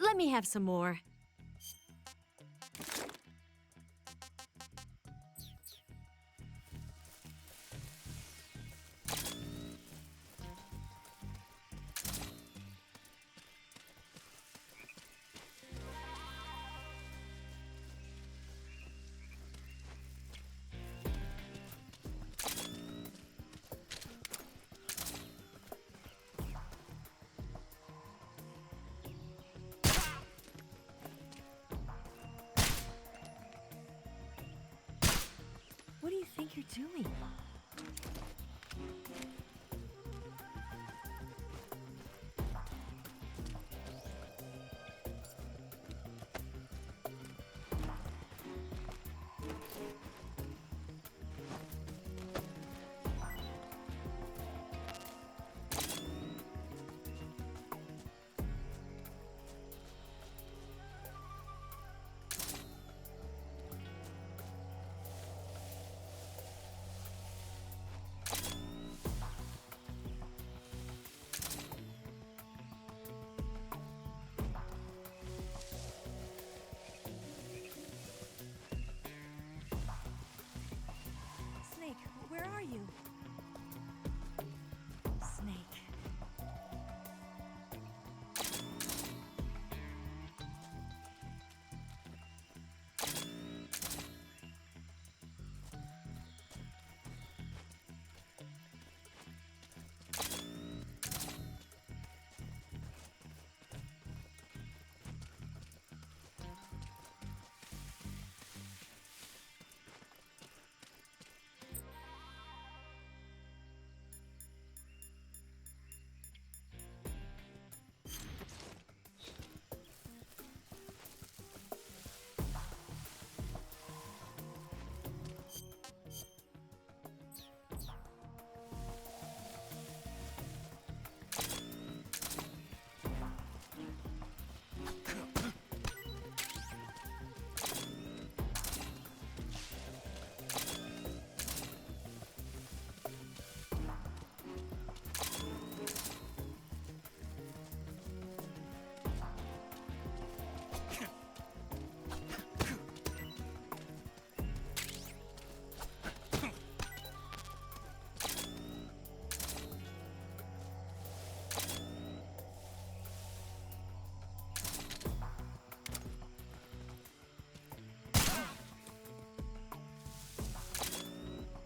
Let me have some more. What do you think you're doing? Snake, where are you? Snake.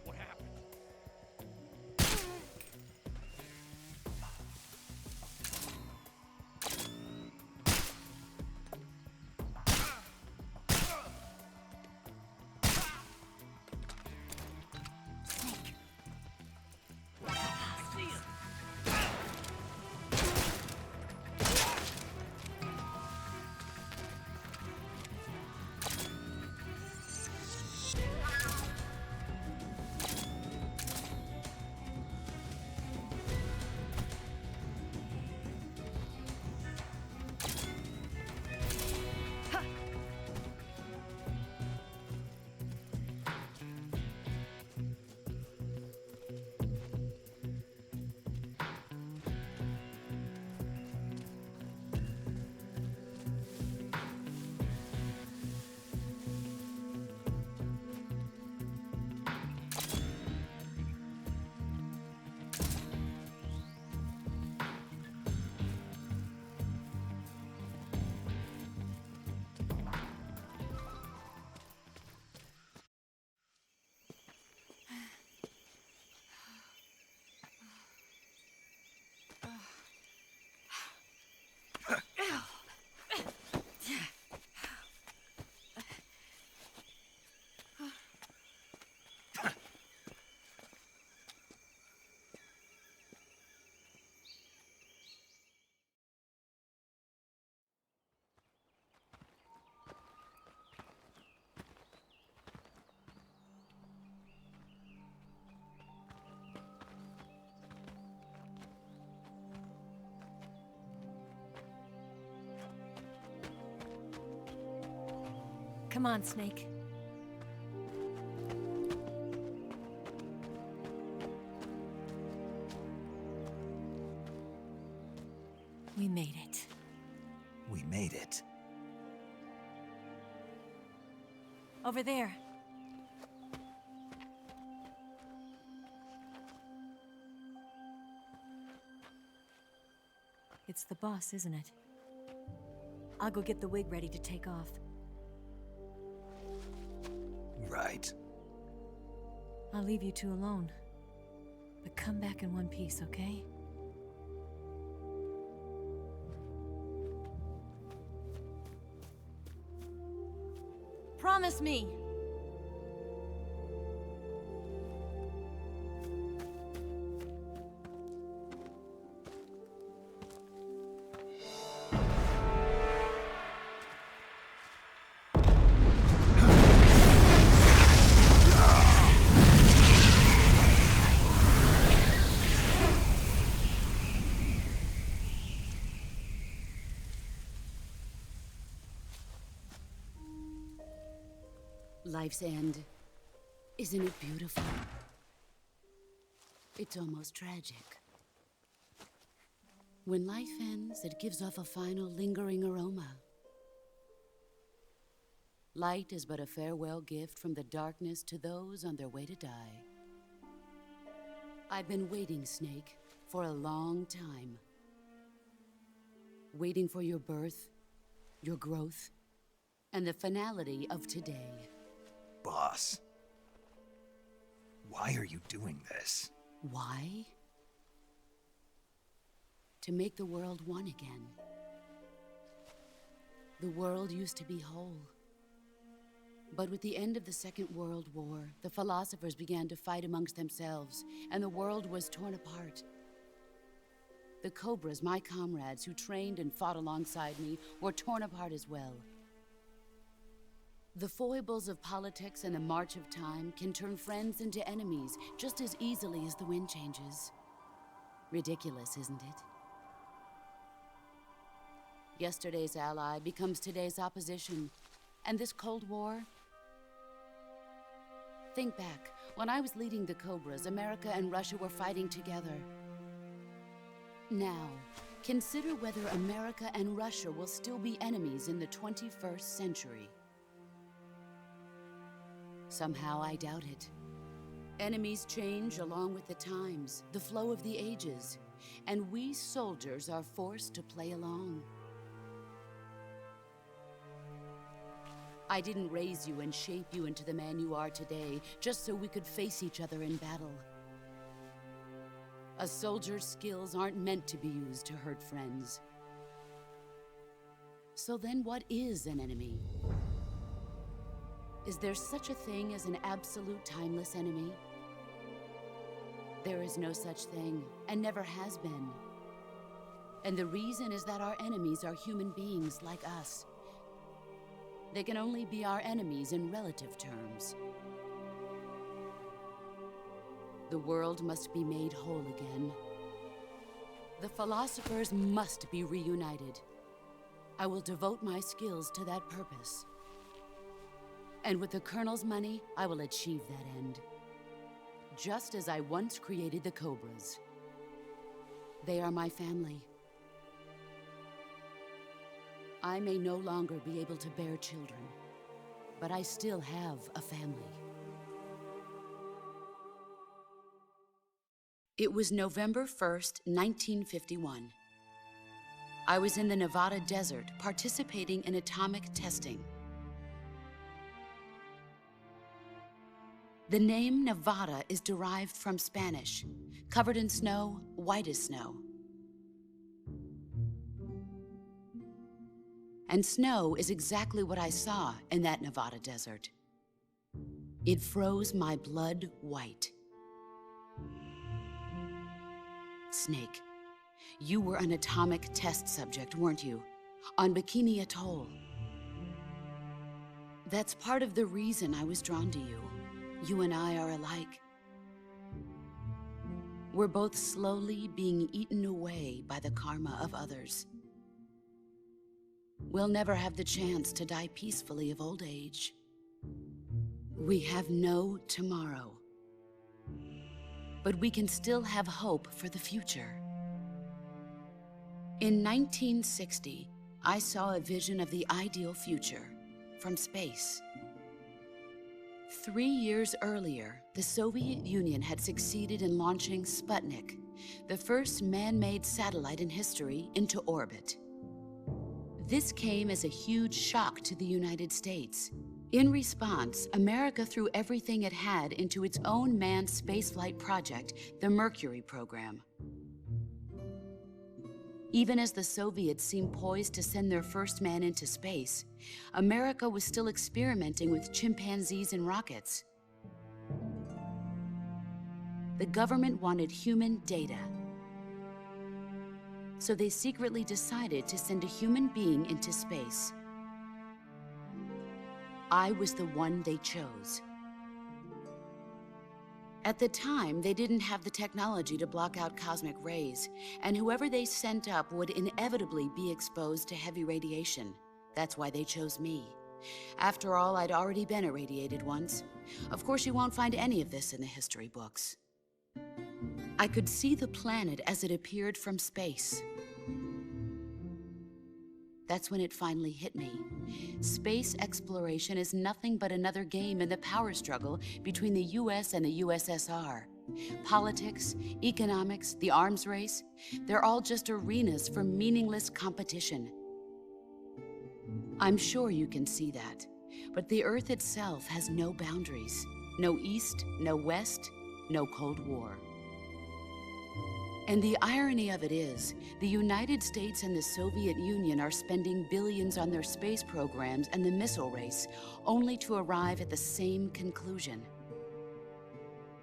What happened? Come on, Snake. We made it. We made it. Over there. It's the boss, isn't it? I'll go get the wig ready to take off. Right. I'll leave you two alone. But come back in one piece, okay? Promise me! Life's end. Isn't it beautiful? It's almost tragic. When life ends, it gives off a final lingering aroma. Light is but a farewell gift from the darkness to those on their way to die. I've been waiting, Snake, for a long time. Waiting for your birth, your growth, and the finality of today. Boss. Why are you doing this? Why? To make the world one again. The world used to be whole. But with the end of the Second World War, the philosophers began to fight amongst themselves, and the world was torn apart. The Cobras, my comrades who trained and fought alongside me, were torn apart as well. The foibles of politics and the march of time can turn friends into enemies just as easily as the wind changes. Ridiculous, isn't it? Yesterday's ally becomes today's opposition. And this Cold War? Think back. When I was leading the Cobras, America and Russia were fighting together. Now, consider whether America and Russia will still be enemies in the 21st century. Somehow I doubt it. Enemies change along with the times, the flow of the ages, and we soldiers are forced to play along. I didn't raise you and shape you into the man you are today just so we could face each other in battle. A soldier's skills aren't meant to be used to hurt friends. So then what is an enemy? Is there such a thing as an absolute timeless enemy? There is no such thing, and never has been. And the reason is that our enemies are human beings like us. They can only be our enemies in relative terms. The world must be made whole again. The philosophers must be reunited. I will devote my skills to that purpose. And with the Colonel's money, I will achieve that end. Just as I once created the Cobras. They are my family. I may no longer be able to bear children, but I still have a family. It was November 1st, 1951. I was in the Nevada desert participating in atomic testing. The name Nevada is derived from Spanish, covered in snow, white as snow. And snow is exactly what I saw in that Nevada desert. It froze my blood white. Snake, you were an atomic test subject, weren't you? On Bikini Atoll. That's part of the reason I was drawn to you. You and I are alike. We're both slowly being eaten away by the karma of others. We'll never have the chance to die peacefully of old age. We have no tomorrow. But we can still have hope for the future. In 1960, I saw a vision of the ideal future from space. 3 years earlier, the Soviet Union had succeeded in launching Sputnik, the first man-made satellite in history, into orbit. This came as a huge shock to the United States. In response, America threw everything it had into its own manned spaceflight project, the Mercury program. Even as the Soviets seemed poised to send their first man into space, America was still experimenting with chimpanzees and rockets. The government wanted human data, so they secretly decided to send a human being into space. I was the one they chose. At the time, they didn't have the technology to block out cosmic rays, and whoever they sent up would inevitably be exposed to heavy radiation. That's why they chose me. After all, I'd already been irradiated once. Of course, you won't find any of this in the history books. I could see the planet as it appeared from space. That's when it finally hit me. Space exploration is nothing but another game in the power struggle between the US and the USSR. Politics, economics, the arms race, they're all just arenas for meaningless competition. I'm sure you can see that, but the Earth itself has no boundaries. No East, no West, no Cold War. And the irony of it is, the United States and the Soviet Union are spending billions on their space programs and the missile race, only to arrive at the same conclusion.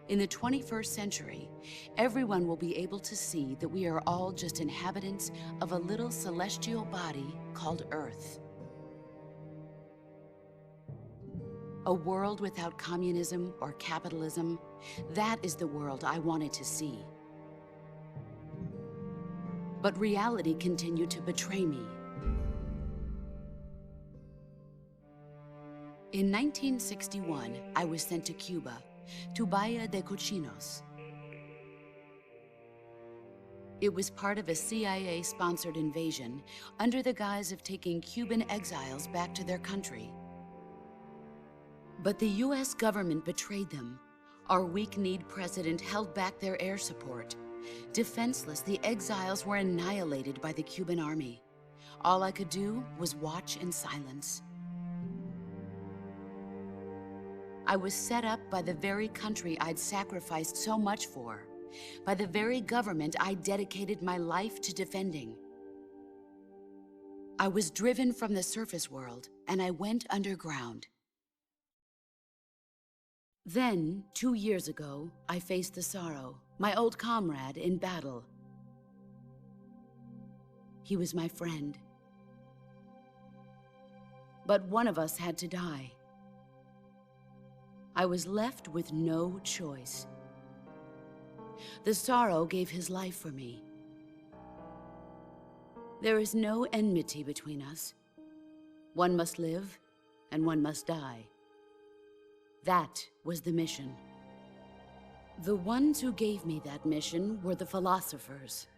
In the 21st century, everyone will be able to see that we are all just inhabitants of a little celestial body called Earth. A world without communism or capitalism, that is the world I wanted to see. But reality continued to betray me. In 1961, I was sent to Cuba, to Bahia de Cochinos. It was part of a CIA-sponsored invasion under the guise of taking Cuban exiles back to their country. But the US government betrayed them. Our weak-kneed president held back their air support. Defenseless, the exiles were annihilated by the Cuban army. All I could do was watch in silence. I was set up by the very country I'd sacrificed so much for, by the very government I dedicated my life to defending. I was driven from the surface world, and I went underground. Then, 2 years ago, I faced the sorrow, my old comrade in battle. He was my friend. But one of us had to die. I was left with no choice. The sorrow gave his life for me. There is no enmity between us. One must live, and one must die. That was the mission. The ones who gave me that mission were the philosophers.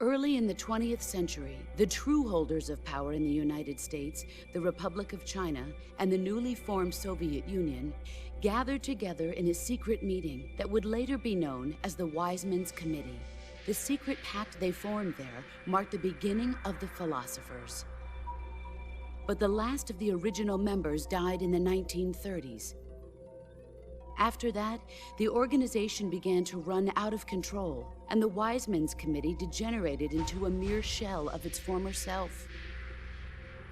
Early in the 20th century, the true holders of power in the United States, the Republic of China, and the newly formed Soviet Union gathered together in a secret meeting that would later be known as the Wise Men's Committee. The secret pact they formed there marked the beginning of the philosophers. But the last of the original members died in the 1930s. After that, the organization began to run out of control, and the Wise Men's Committee degenerated into a mere shell of its former self.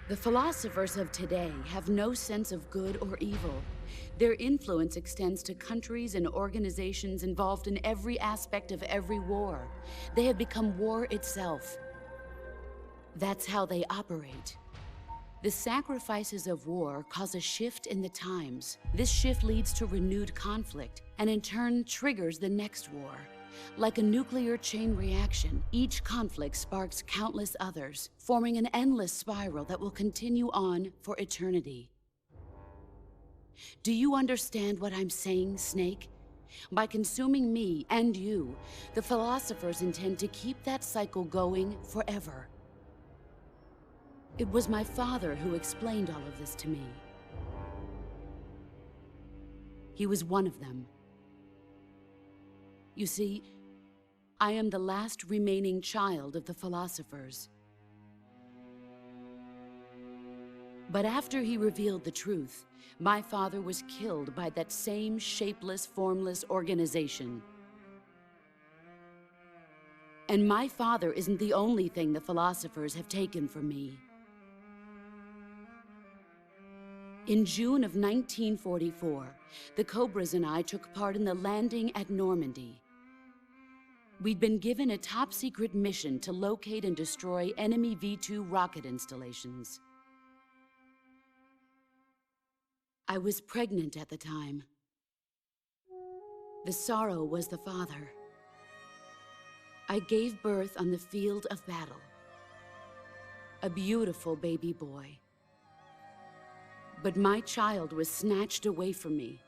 The philosophers of today have no sense of good or evil. Their influence extends to countries and organizations involved in every aspect of every war. They have become war itself. That's how they operate. The sacrifices of war cause a shift in the times. This shift leads to renewed conflict, and in turn triggers the next war. Like a nuclear chain reaction, each conflict sparks countless others, forming an endless spiral that will continue on for eternity. Do you understand what I'm saying, Snake? By consuming me and you, the philosophers intend to keep that cycle going forever. It was my father who explained all of this to me. He was one of them. You see, I am the last remaining child of the philosophers. But after he revealed the truth, my father was killed by that same shapeless, formless organization. And my father isn't the only thing the philosophers have taken from me. In June of 1944, the Cobras and I took part in the landing at Normandy. We'd been given a top-secret mission to locate and destroy enemy V-2 rocket installations. I was pregnant at the time. The sorrow was the father. I gave birth on the field of battle. A beautiful baby boy. But my child was snatched away from me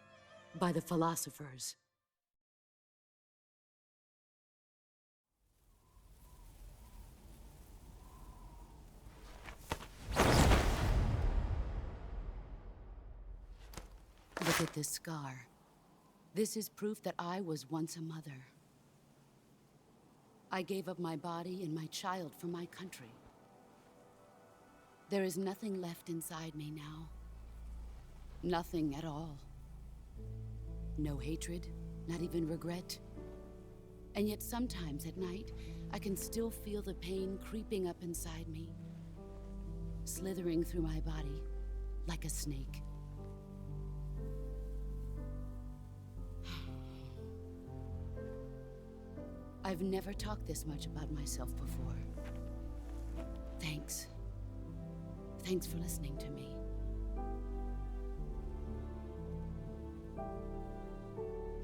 by the philosophers. Look at this scar. This is proof that I was once a mother. I gave up my body and my child for my country. There is nothing left inside me now. Nothing at all. No hatred, not even regret. And yet sometimes at night, I can still feel the pain creeping up inside me, slithering through my body like a snake. I've never talked this much about myself before. Thanks. Thanks for listening to me.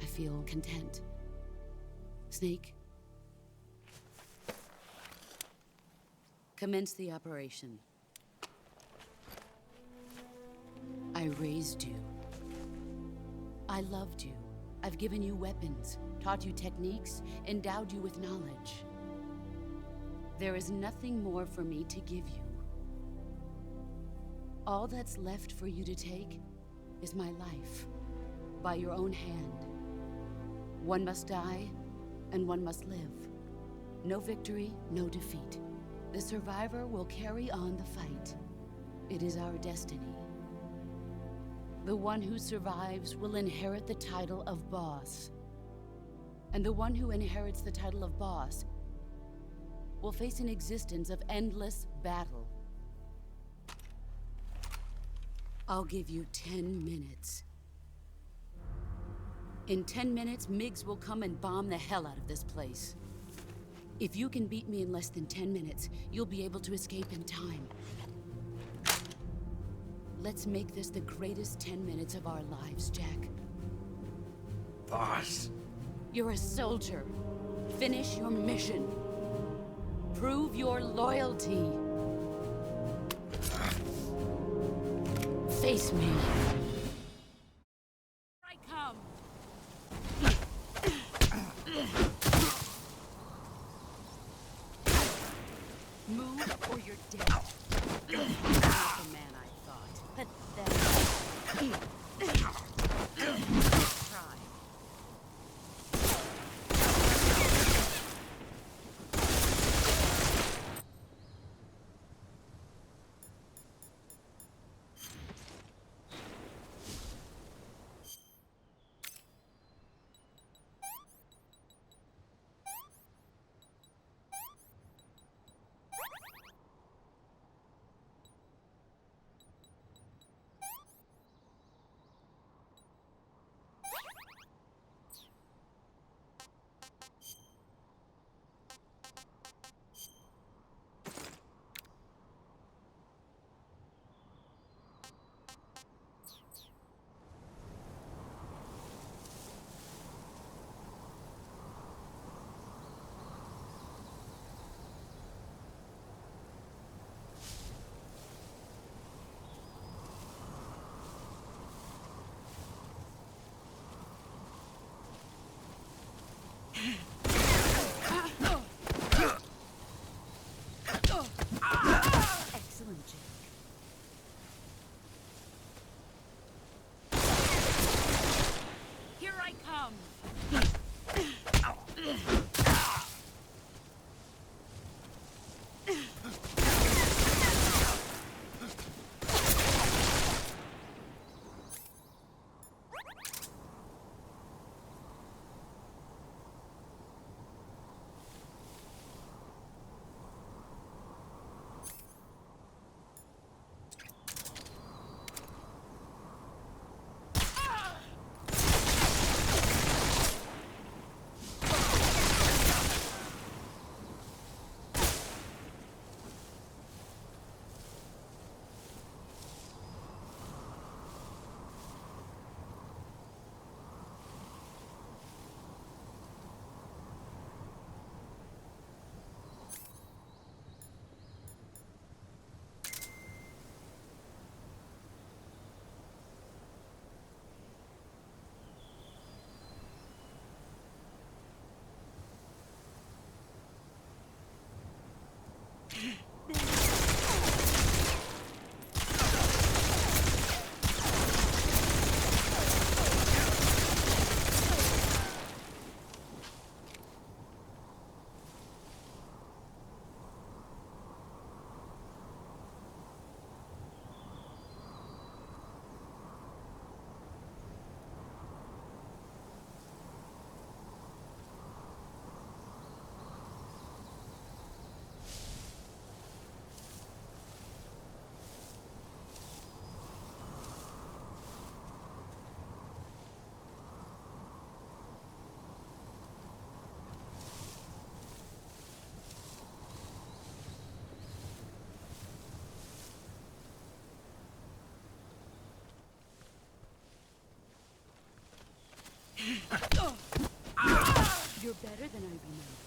I feel content. Snake, commence the operation. I raised you. I loved you. I've given you weapons, taught you techniques, endowed you with knowledge. There is nothing more for me to give you. All that's left for you to take is my life, by your own hand. One must die, and one must live. No victory, no defeat. The survivor will carry on the fight. It is our destiny. The one who survives will inherit the title of boss. And the one who inherits the title of boss will face an existence of endless battle. I'll give you 10 minutes. In 10 minutes, MiGs will come and bomb the hell out of this place. If you can beat me in less than 10 minutes, you'll be able to escape in time. Let's make this the greatest 10 minutes of our lives, Jack. Boss. You're a soldier. Finish your mission. Prove your loyalty. Face me. I come. Move or you're dead. You're not the man I thought. Pathetic. Try. You're better than I remember.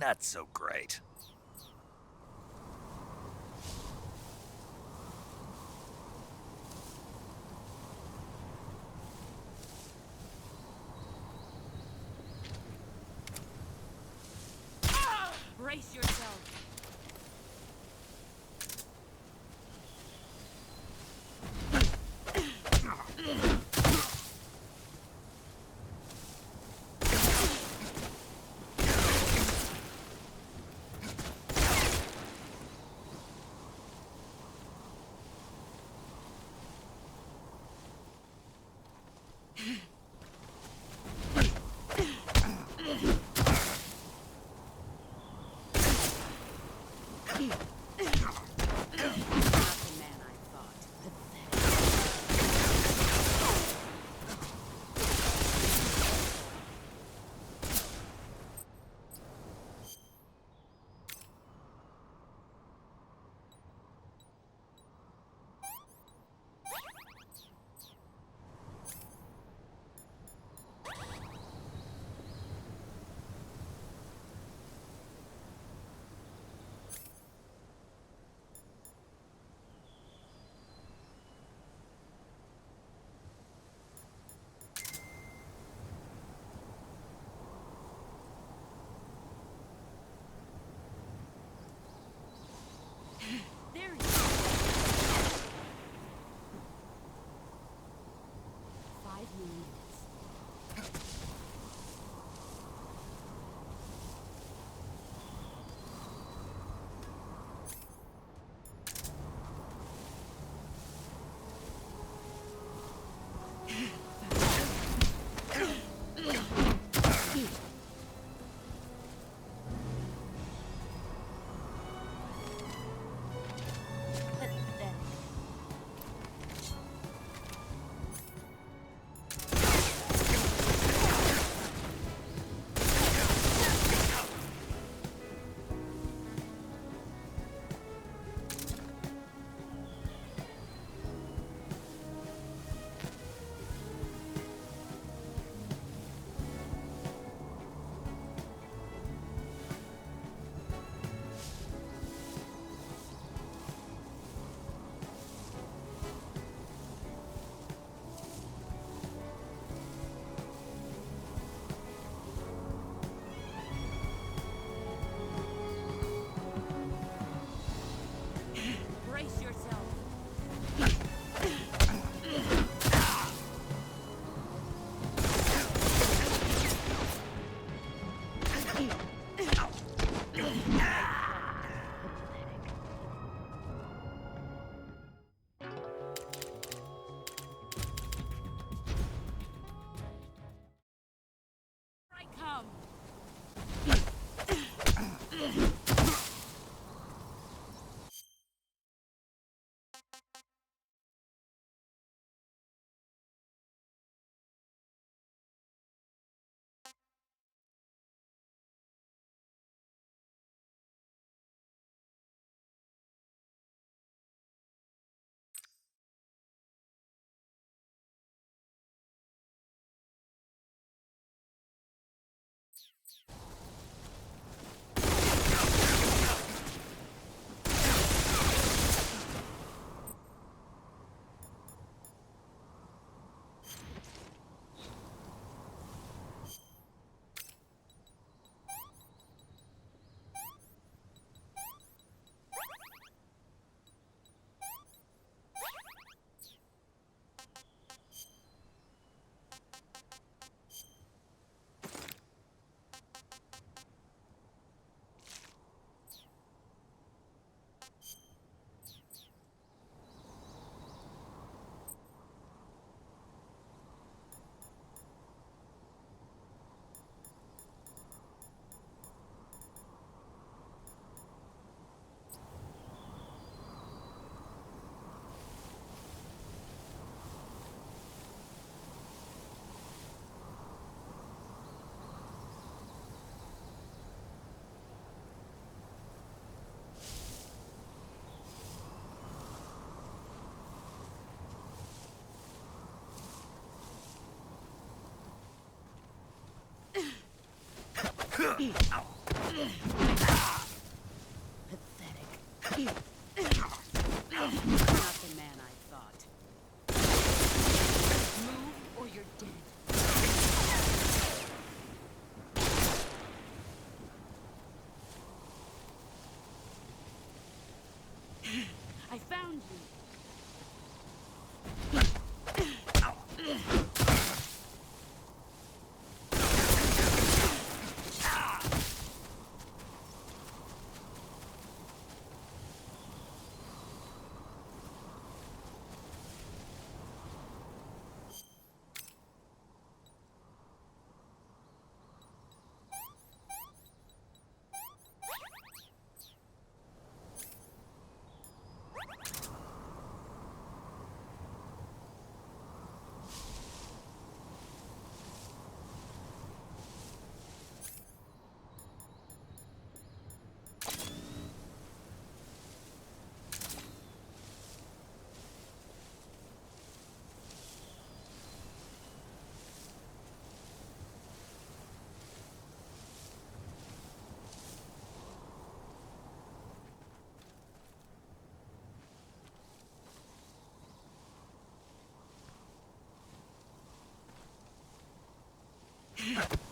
Not so great. Brace yourself. Pathetic. Not the man I thought. Move or you're dead. I found you.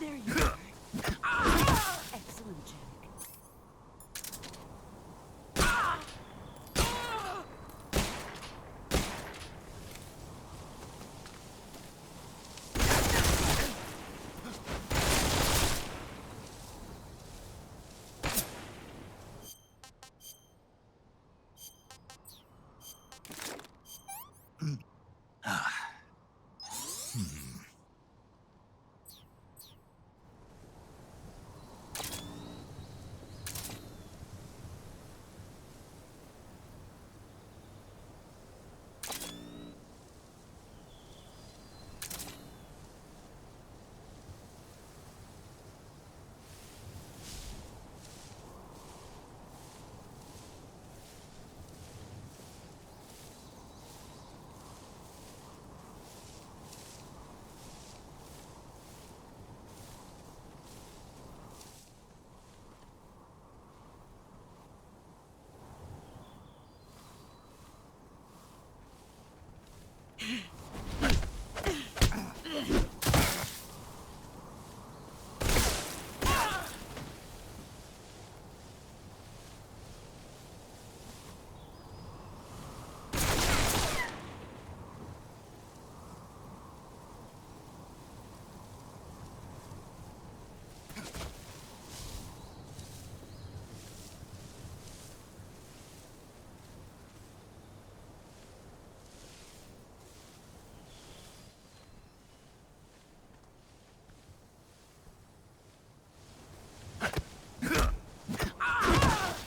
There you are. Excellent, Jack.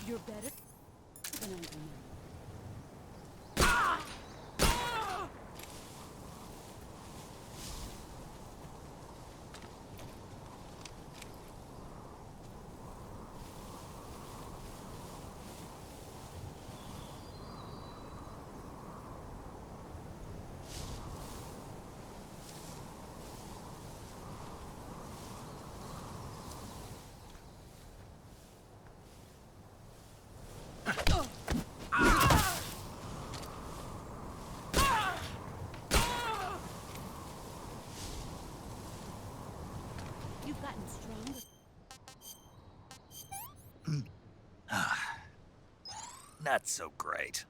You're better than I remember. You've gotten stronger. Not so great.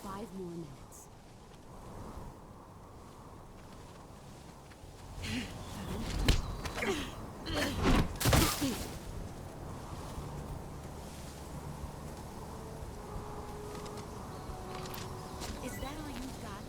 Five more minutes. Is that all you've got?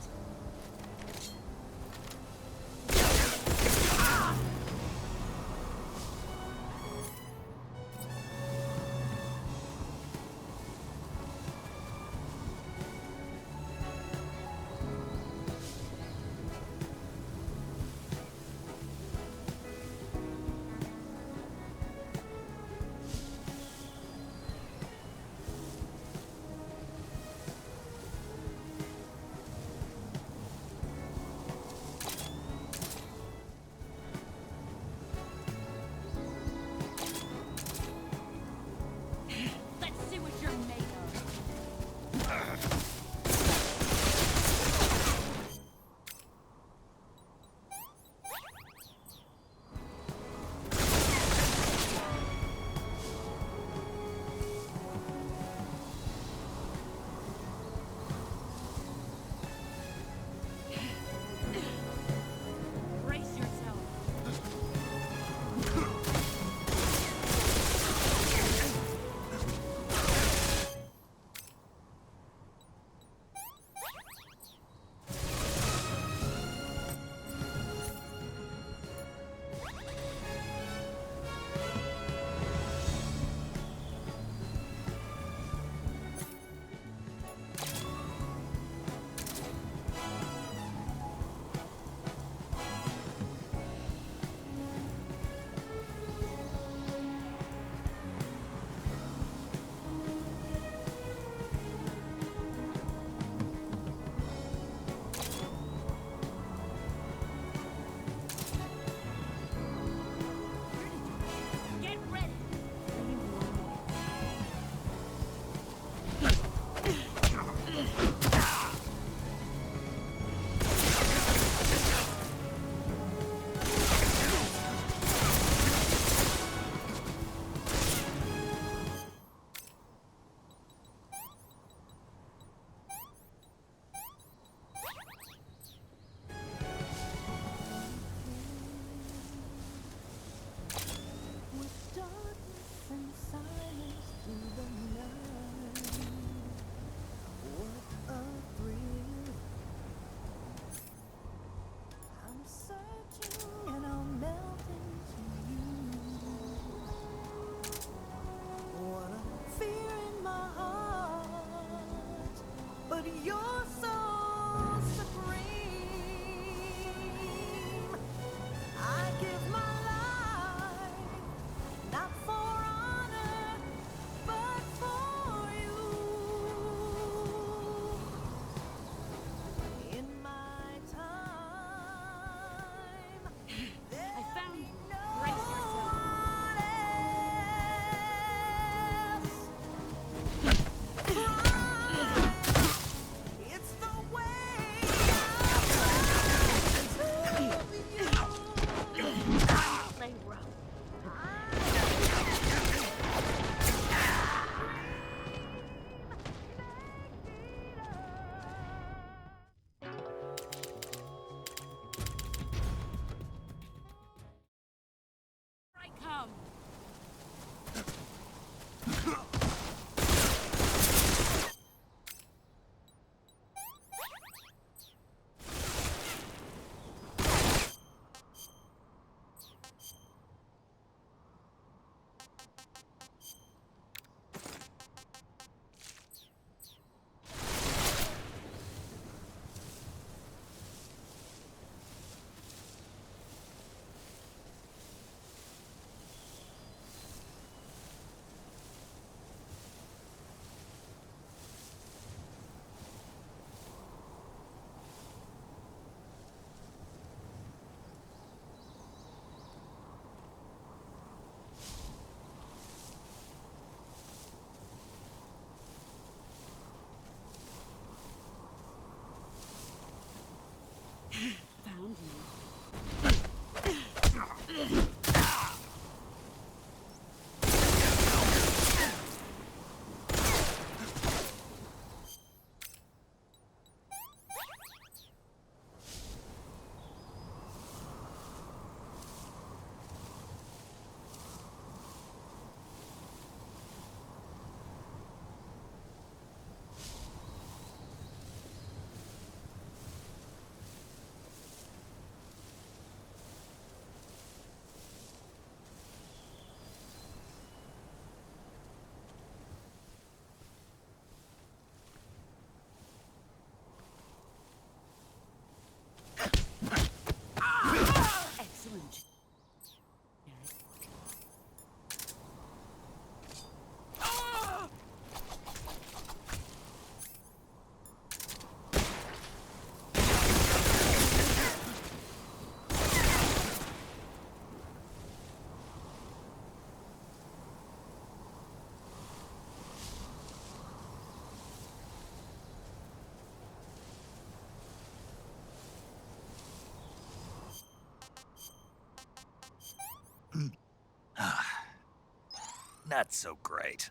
Not so great.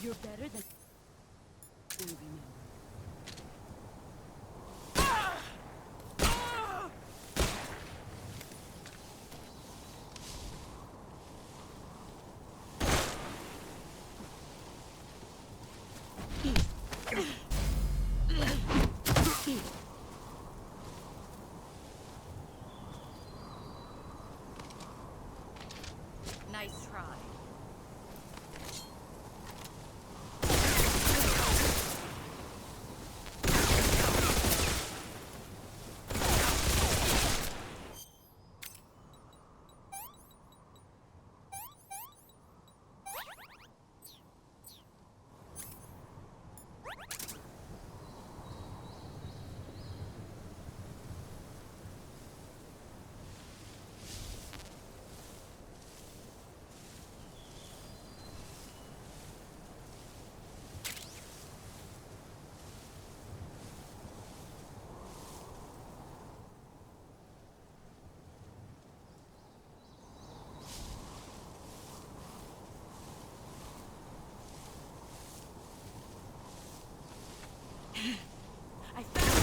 You're better than we remember. Nice try. I found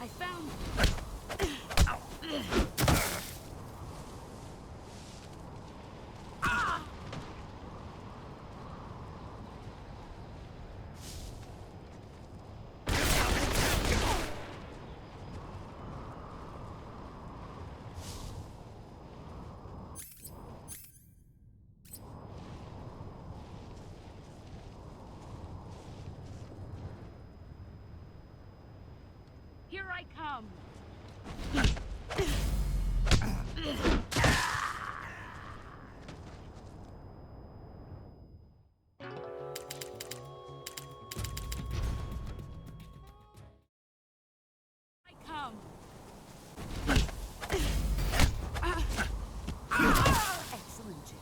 I found Here I come. I come. Excellent, Jack.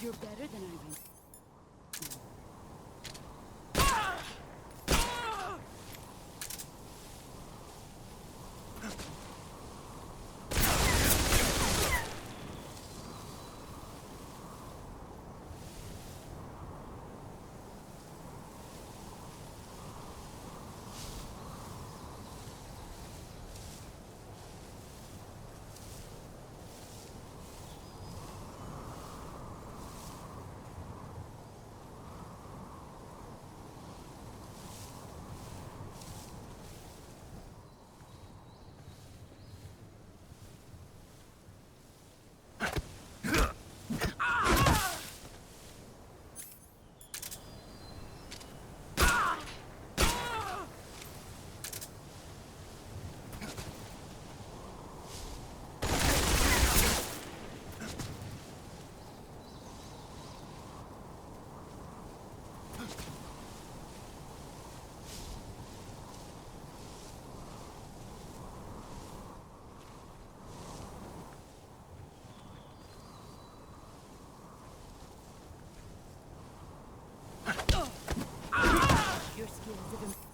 You're better than I am. Your skills have improved.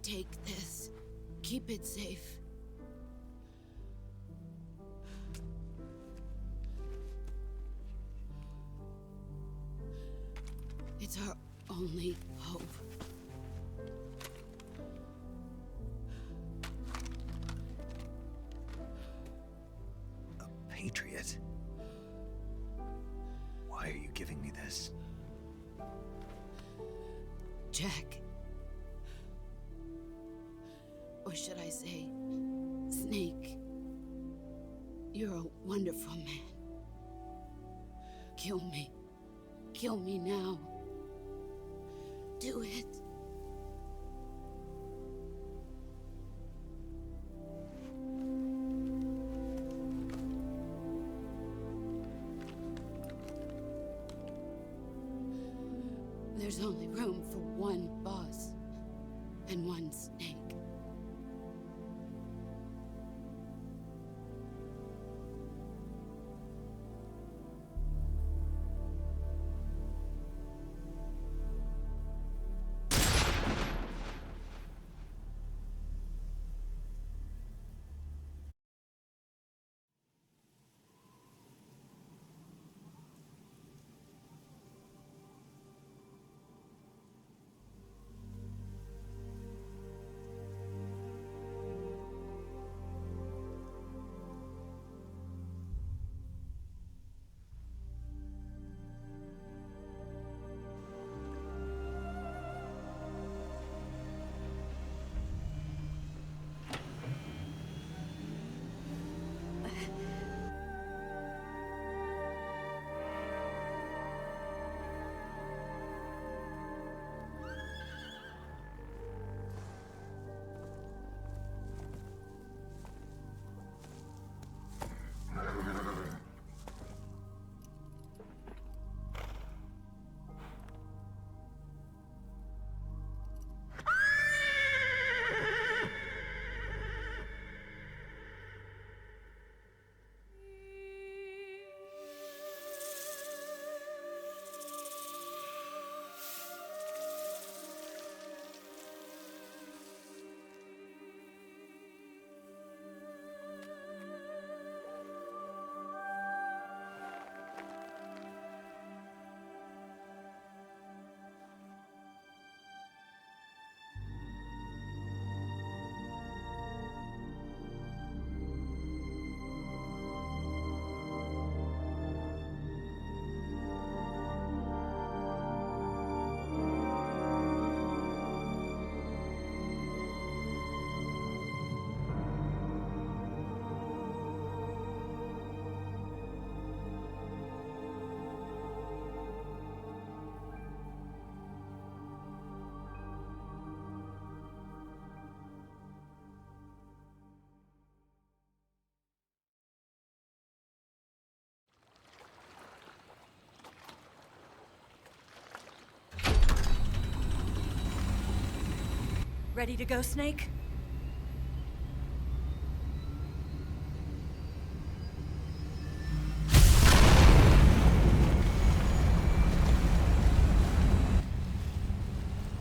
Take this. Keep it safe. It's our only hope. A patriot? Why are you giving me this? Jack. Or should I say, Snake. You're a wonderful man. Kill me. Kill me now. Do it. There's only room for one boss and one snake. Ready to go, Snake?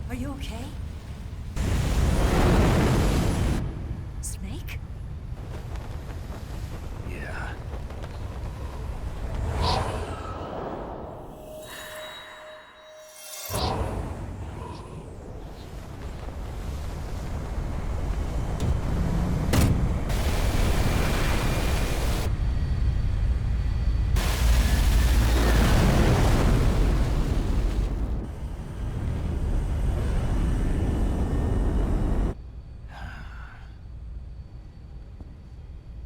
Are you okay? Snake? Yeah.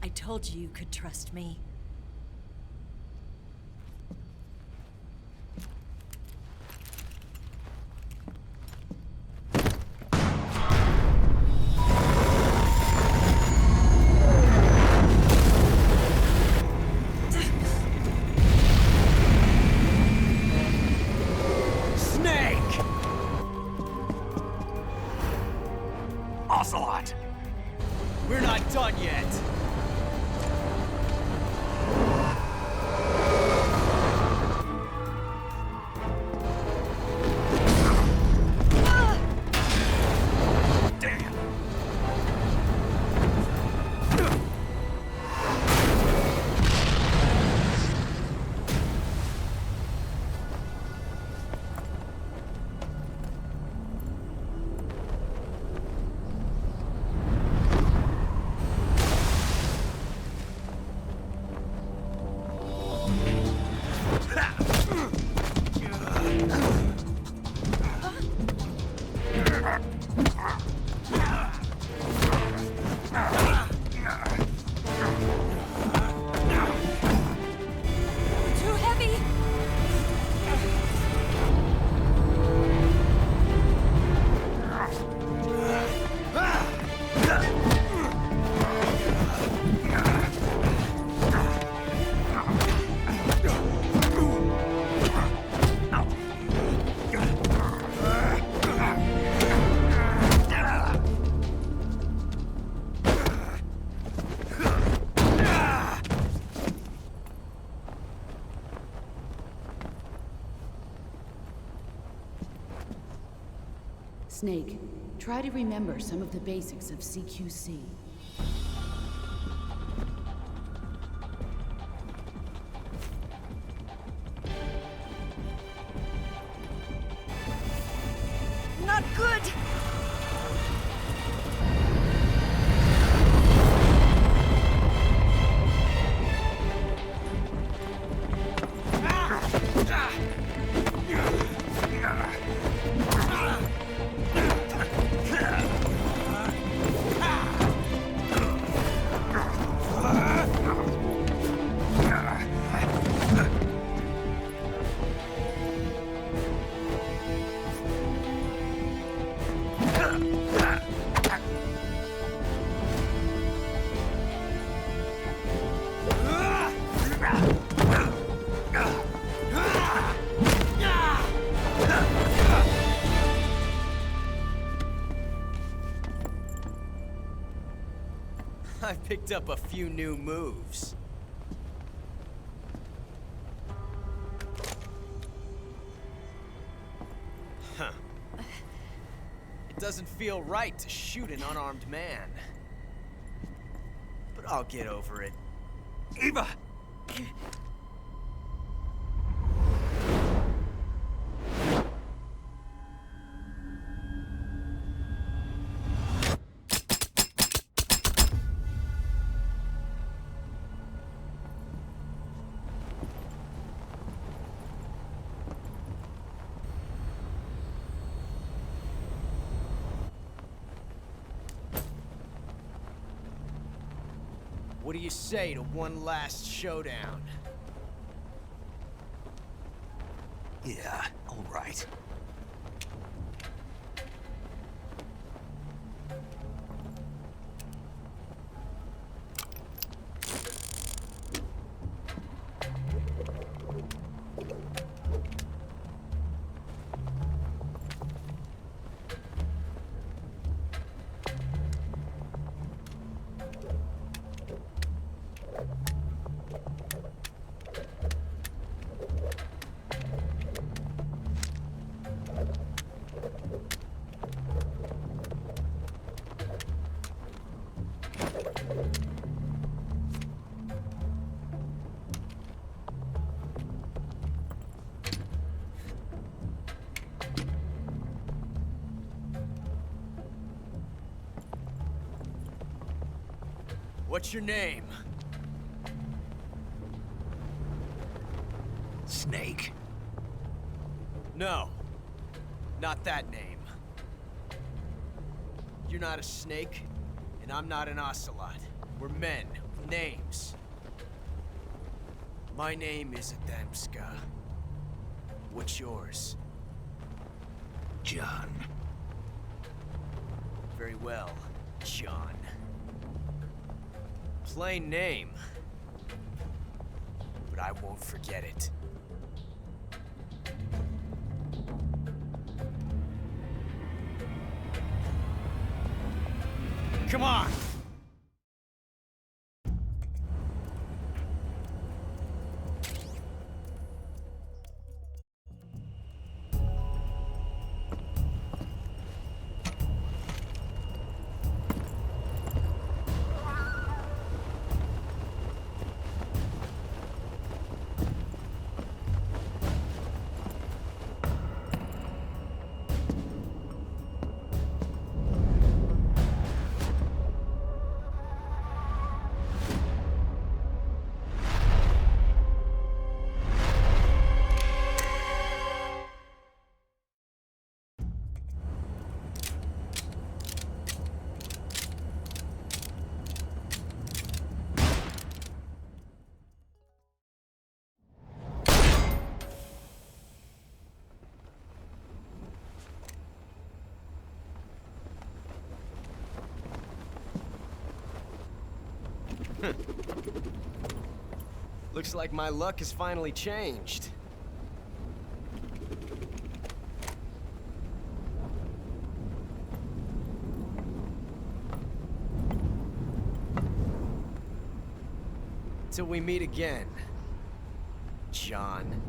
I told you you could trust me. Snake! Ocelot! We're not done yet. Damn! Too heavy! Snake, try to remember some of the basics of CQC. Not good! I picked up a few new moves. Huh. It doesn't feel right to shoot an unarmed man. But I'll get over it. Eva! What do you say to one last showdown? Yeah, all right. What's your name? Snake. No. Not that name. You're not a snake, and I'm not an ocelot. We're men with names. My name is Adamska. What's yours? John. Very well, John. Plain name. But I won't forget it. Come on! Looks like my luck has finally changed. Till we meet again, John.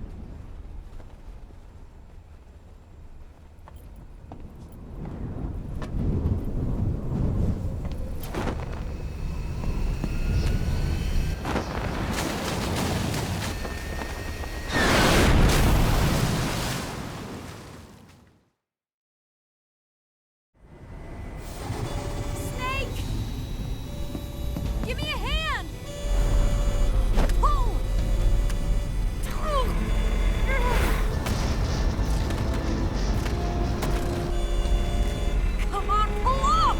Snake! Give me a hand! Pull! Come on, pull up!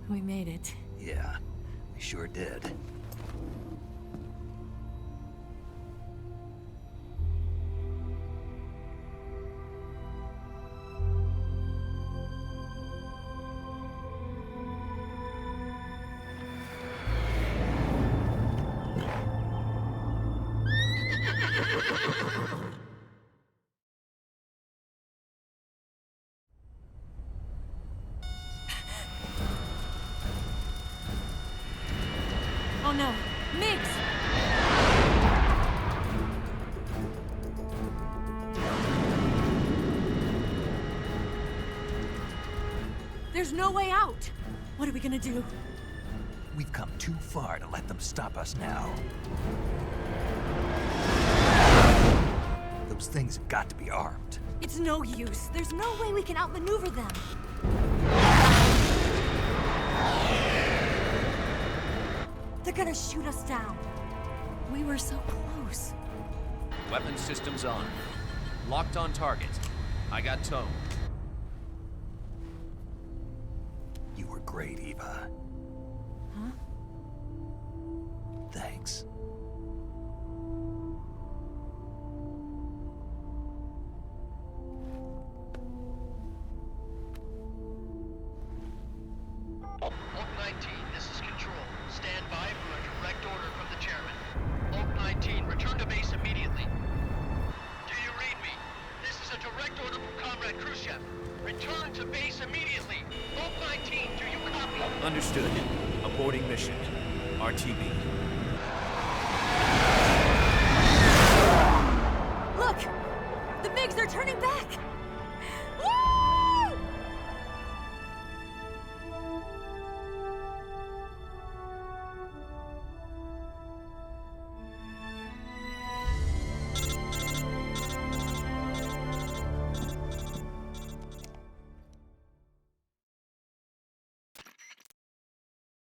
We made it. Yeah, we sure did. Oh no, Migs! There's no way out! What are we gonna do? We've come too far to let them stop us now. Those things have got to be armed. It's no use. There's no way we can outmaneuver them. They're gonna shoot us down. We were so close. Weapon systems on. Locked on target. I got towed. You were great, Eva. Huh? Thanks. Oak 19, this is Control. Stand by for a direct order from the chairman. Oak 19, return to base immediately. Do you read me? This is a direct order from Comrade Khrushchev. Return to base immediately. Understood. Aborting mission. RTB. Look! The MiGs are turning back! Woo!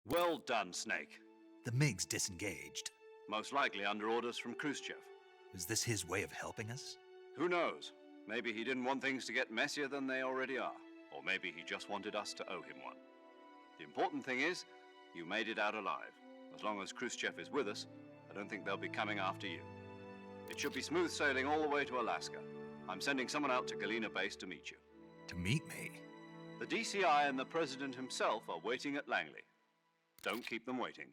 Well done, Snake. The MiGs disengaged. Most likely under orders from Khrushchev. Is this his way of helping us? Who knows? Maybe he didn't want things to get messier than they already are. Or maybe he just wanted us to owe him one. The important thing is, you made it out alive. As long as Khrushchev is with us, I don't think they'll be coming after you. It should be smooth sailing all the way to Alaska. I'm sending someone out to Galena Base to meet you. To meet me? The DCI and the President himself are waiting at Langley. Don't keep them waiting.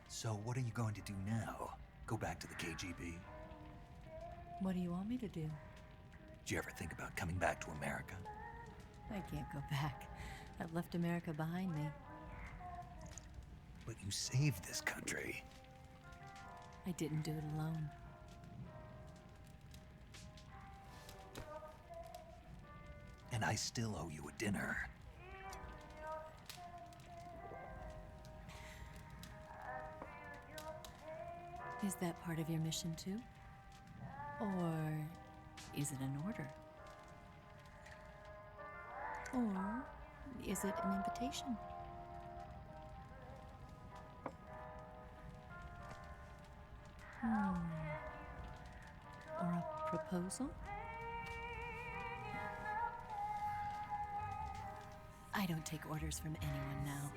So what are you going to do now? Go back to the KGB? What do you want me to do? Did you ever think about coming back to America? I can't go back. I've left America behind me. But you saved this country. I didn't do it alone. And I still owe you a dinner. Is that part of your mission too? Or is it an order? Or is it an invitation? Or a proposal? I don't take orders from anyone now.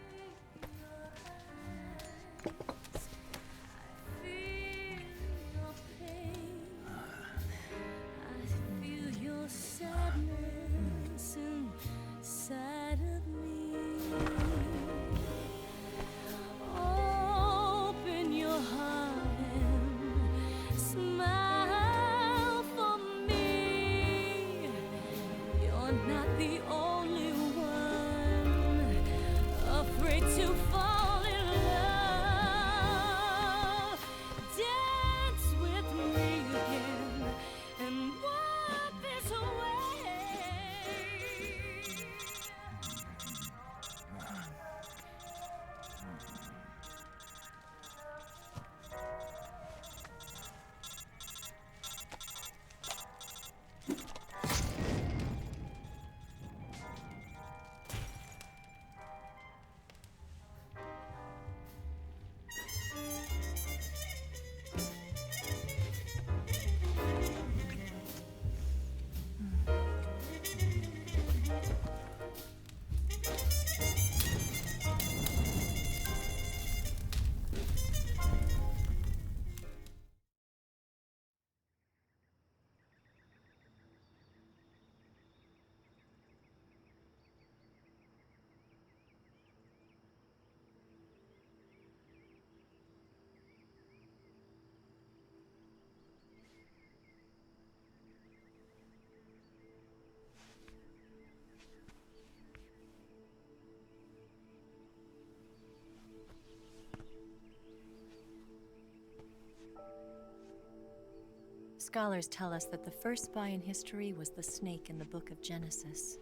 Scholars tell us that the first spy in history was the snake in the book of Genesis.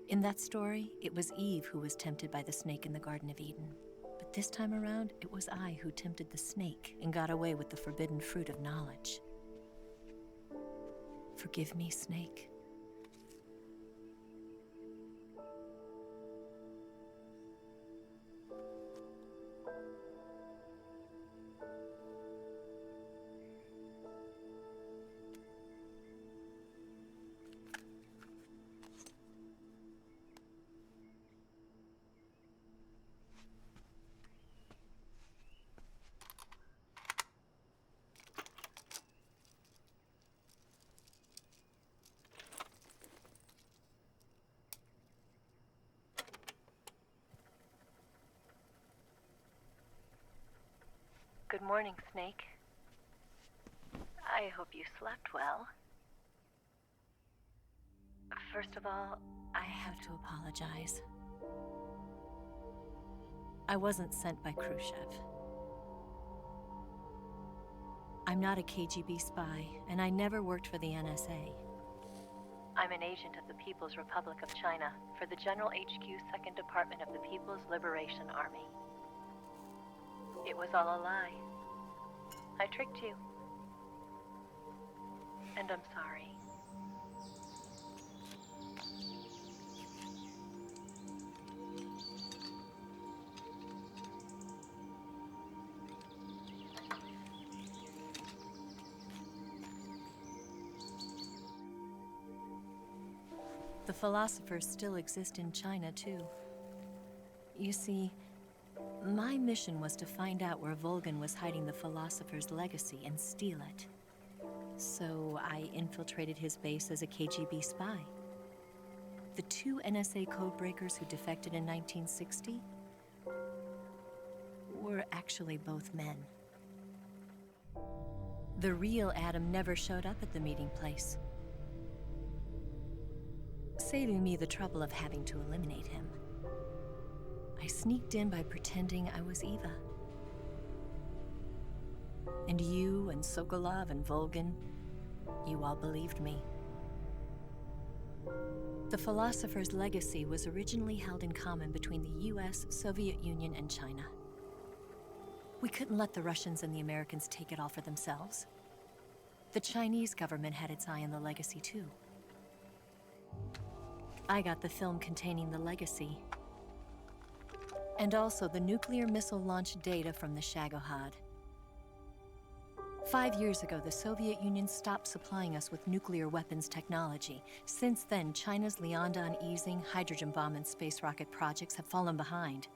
In that story, it was Eve who was tempted by the snake in the Garden of Eden. But this time around, it was I who tempted the snake and got away with the forbidden fruit of knowledge. Forgive me, Snake. Good morning, Snake. I hope you slept well. First of all, I have to apologize. I wasn't sent by Khrushchev. I'm not a KGB spy, and I never worked for the NSA. I'm an agent of the People's Republic of China for the General HQ 2nd Department of the People's Liberation Army. It was all a lie. I tricked you. And I'm sorry. The philosophers still exist in China, too. You see, my mission was to find out where Volgin was hiding the philosopher's legacy and steal it. So I infiltrated his base as a KGB spy. The 2 NSA codebreakers who defected in 1960 were actually both men. The real Adam never showed up at the meeting place, saving me the trouble of having to eliminate him. I sneaked in by pretending I was Eva. And you and Sokolov and Volgin, you all believed me. The philosopher's legacy was originally held in common between the US, Soviet Union, and China. We couldn't let the Russians and the Americans take it all for themselves. The Chinese government had its eye on the legacy, too. I got the film containing the legacy, and also the nuclear missile launch data from the Shagohod. 5 years ago, the Soviet Union stopped supplying us with nuclear weapons technology. Since then, China's Liaodong easing, hydrogen bomb, and space rocket projects have fallen behind.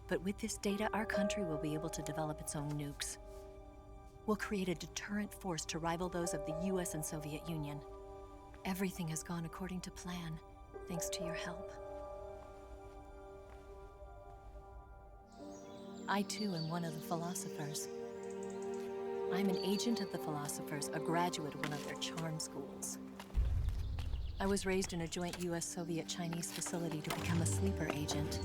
But with this data, our country will be able to develop its own nukes. We'll create a deterrent force to rival those of the US and Soviet Union. Everything has gone according to plan, thanks to your help. I, too, am one of the philosophers. I'm an agent of the philosophers, a graduate of one of their charm schools. I was raised in a joint US-Soviet-Chinese facility to become a sleeper agent.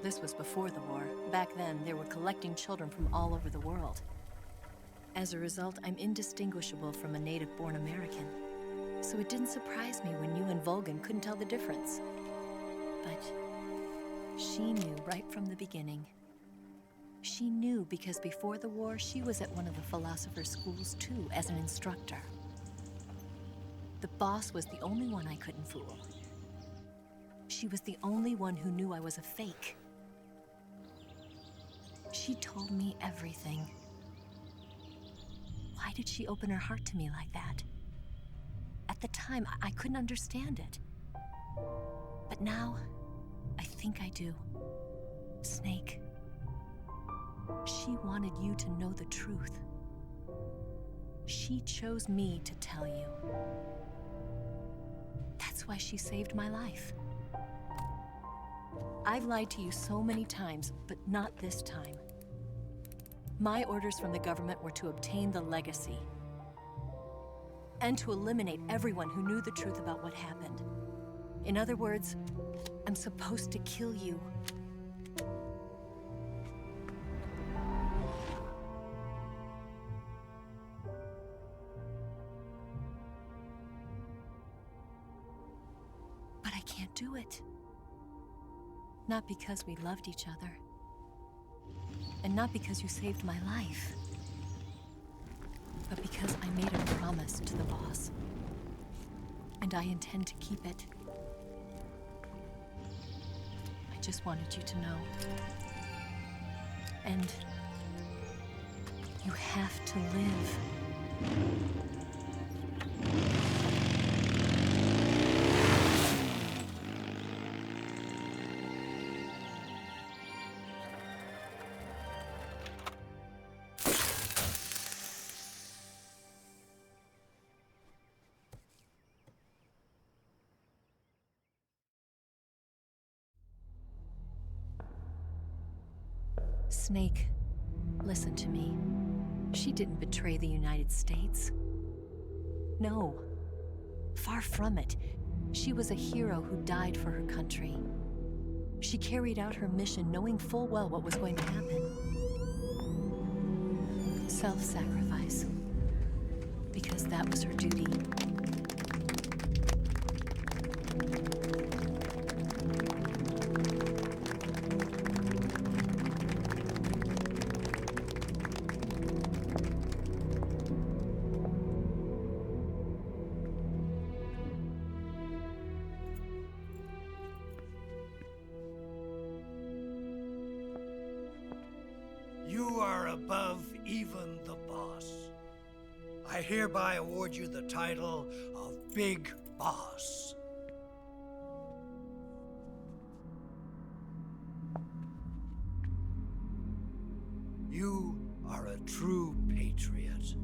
This was before the war. Back then, they were collecting children from all over the world. As a result, I'm indistinguishable from a native-born American. So it didn't surprise me when you and Volgin couldn't tell the difference. But she knew right from the beginning. She knew because before the war, she was at one of the philosopher's schools too, as an instructor. The boss was the only one I couldn't fool. She was the only one who knew I was a fake. She told me everything. Why did she open her heart to me like that? At the time, I couldn't understand it. But now, I think I do. Snake. She wanted you to know the truth. She chose me to tell you. That's why she saved my life. I've lied to you so many times, but not this time. My orders from the government were to obtain the legacy and to eliminate everyone who knew the truth about what happened. In other words, I'm supposed to kill you. But I can't do it. Not because we loved each other. And not because you saved my life. But because I made a promise to the boss. And I intend to keep it. I just wanted you to know. And you have to live. Snake, Listen to me. She didn't betray the United States. No. Far from it. She was a hero who died for her country. She carried out her mission knowing full well what was going to happen. Self-sacrifice. Because that was her duty. You are above even the boss. I hereby award you the title of Big Boss. You are a true patriot.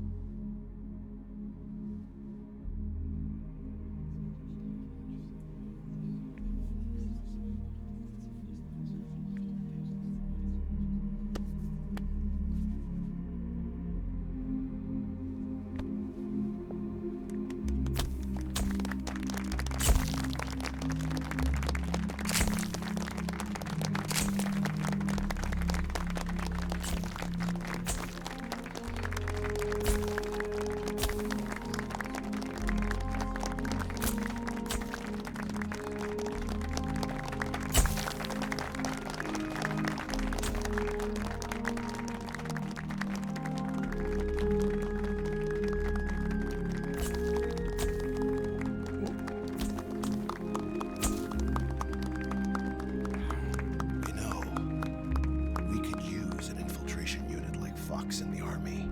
In the Army.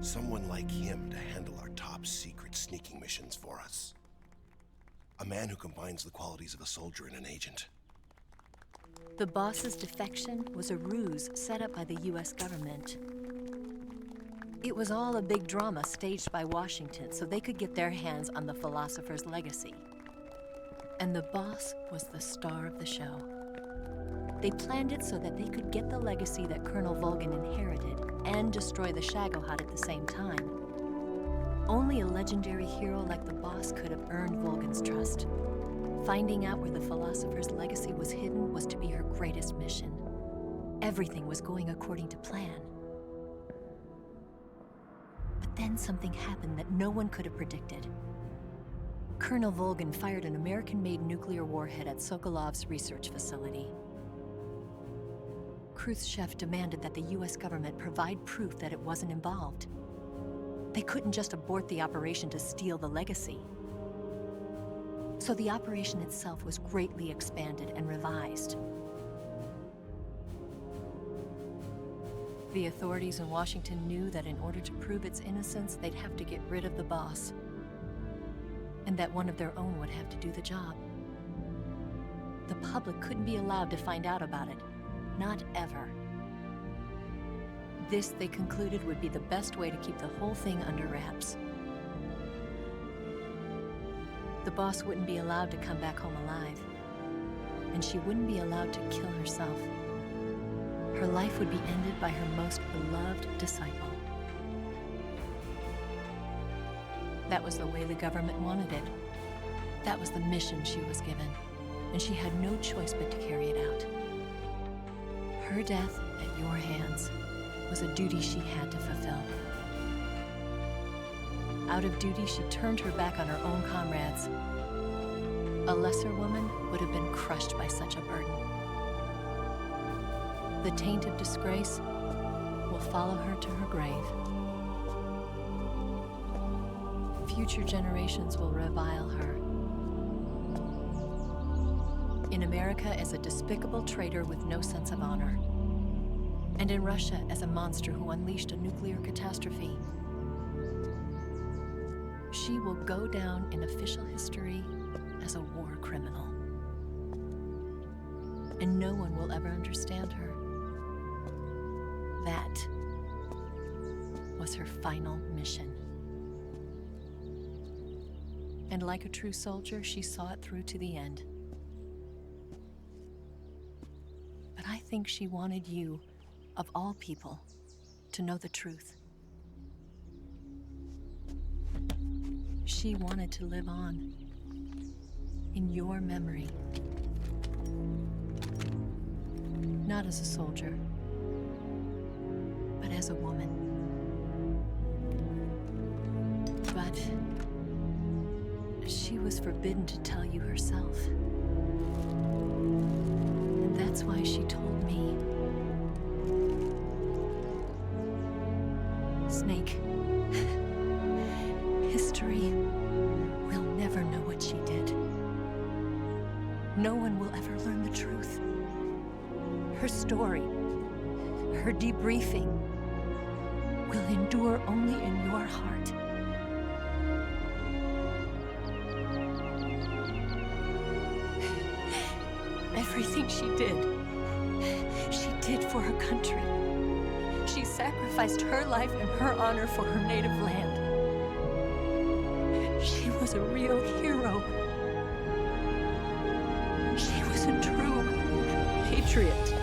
Someone like him to handle our top secret sneaking missions for us. A man who combines the qualities of a soldier and an agent. The boss's defection was a ruse set up by the US government. It was all a big drama staged by Washington so they could get their hands on the philosopher's legacy. And the boss was the star of the show. They planned it so that they could get the legacy that Colonel Volgin inherited and destroy the Shagohod at the same time. Only a legendary hero like the boss could have earned Volgin's trust. Finding out where the philosopher's legacy was hidden was to be her greatest mission. Everything was going according to plan. But then something happened that no one could have predicted. Colonel Volgin fired an American-made nuclear warhead at Sokolov's research facility. Khrushchev demanded that the US government provide proof that it wasn't involved. They couldn't just abort the operation to steal the legacy. So the operation itself was greatly expanded and revised. The authorities in Washington knew that in order to prove its innocence, they'd have to get rid of the boss, and that one of their own would have to do the job. The public couldn't be allowed to find out about it. Not ever. This, they concluded, would be the best way to keep the whole thing under wraps. The boss wouldn't be allowed to come back home alive, and she wouldn't be allowed to kill herself. Her life would be ended by her most beloved disciple. That was the way the government wanted it. That was the mission she was given, and she had no choice but to carry it out. Her death at your hands was a duty she had to fulfill. Out of duty, she turned her back on her own comrades. A lesser woman would have been crushed by such a burden. The taint of disgrace will follow her to her grave. Future generations will revile her. In America as a despicable traitor with no sense of honor. And in Russia as a monster who unleashed a nuclear catastrophe. She will go down in official history as a war criminal. And no one will ever understand her. That was her final mission. And like a true soldier, she saw it through to the end. But I think she wanted you, of all people, to know the truth. She wanted to live on, in your memory. Not as a soldier, but as a woman. But she was forbidden to tell you herself. And that's why she told me. Snake, history will never know what she did. No one will ever learn the truth. Her story, her debriefing, will endure only in your heart. Everything she did for her country. She sacrificed her life and her honor for her native land. She was a real hero. She was a true patriot.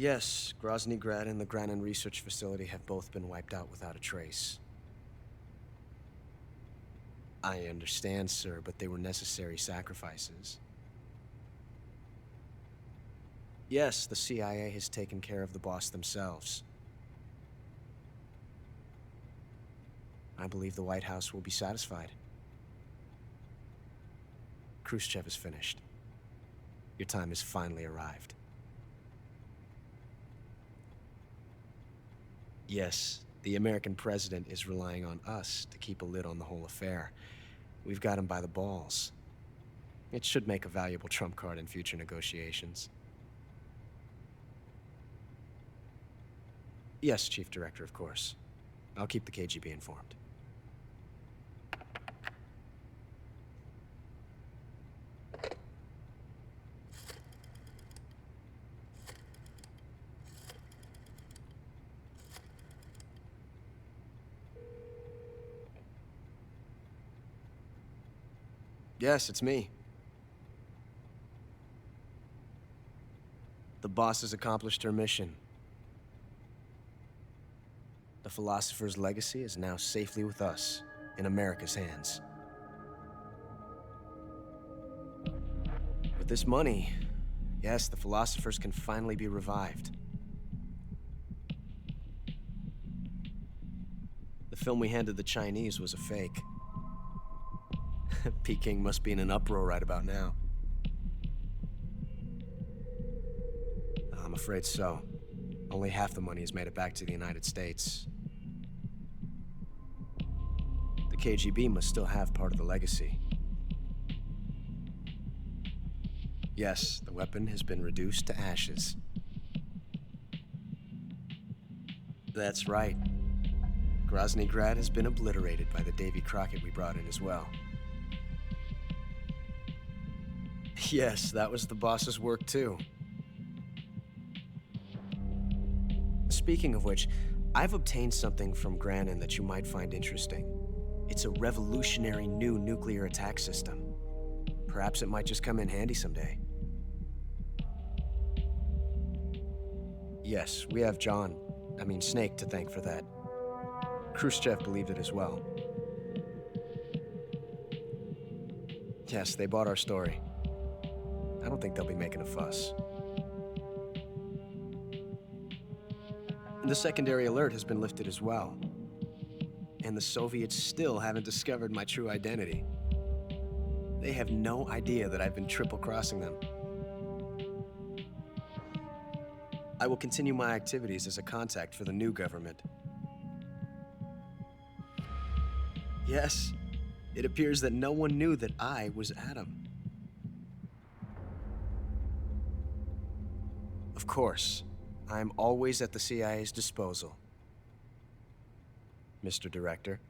Yes, Grozny Grad and the Granin Research Facility have both been wiped out without a trace. I understand, sir, but they were necessary sacrifices. Yes, the CIA has taken care of the boss themselves. I believe the White House will be satisfied. Khrushchev is finished. Your time has finally arrived. Yes, the American president is relying on us to keep a lid on the whole affair. We've got him by the balls. It should make a valuable trump card in future negotiations. Yes, Chief Director, of course. I'll keep the KGB informed. Yes, it's me. The boss has accomplished her mission. The philosopher's legacy is now safely with us, in America's hands. With this money, yes, the philosophers can finally be revived. The film we handed the Chinese was a fake. Peking must be in an uproar right about now. I'm afraid so. Only half the money has made it back to the United States. The KGB must still have part of the legacy. Yes, the weapon has been reduced to ashes. That's right. Grozny Grad has been obliterated by the Davy Crockett we brought in as well. Yes, that was the boss's work too. Speaking of which, I've obtained something from Granin that you might find interesting. It's a revolutionary new nuclear attack system. Perhaps it might just come in handy someday. Yes, we have Snake to thank for that. Khrushchev believed it as well. Yes, they bought our story. I don't think they'll be making a fuss. The secondary alert has been lifted as well. And the Soviets still haven't discovered my true identity. They have no idea that I've been triple-crossing them. I will continue my activities as a contact for the new government. Yes, it appears that no one knew that I was Adam. Of course, I'm always at the CIA's disposal, Mr. Director.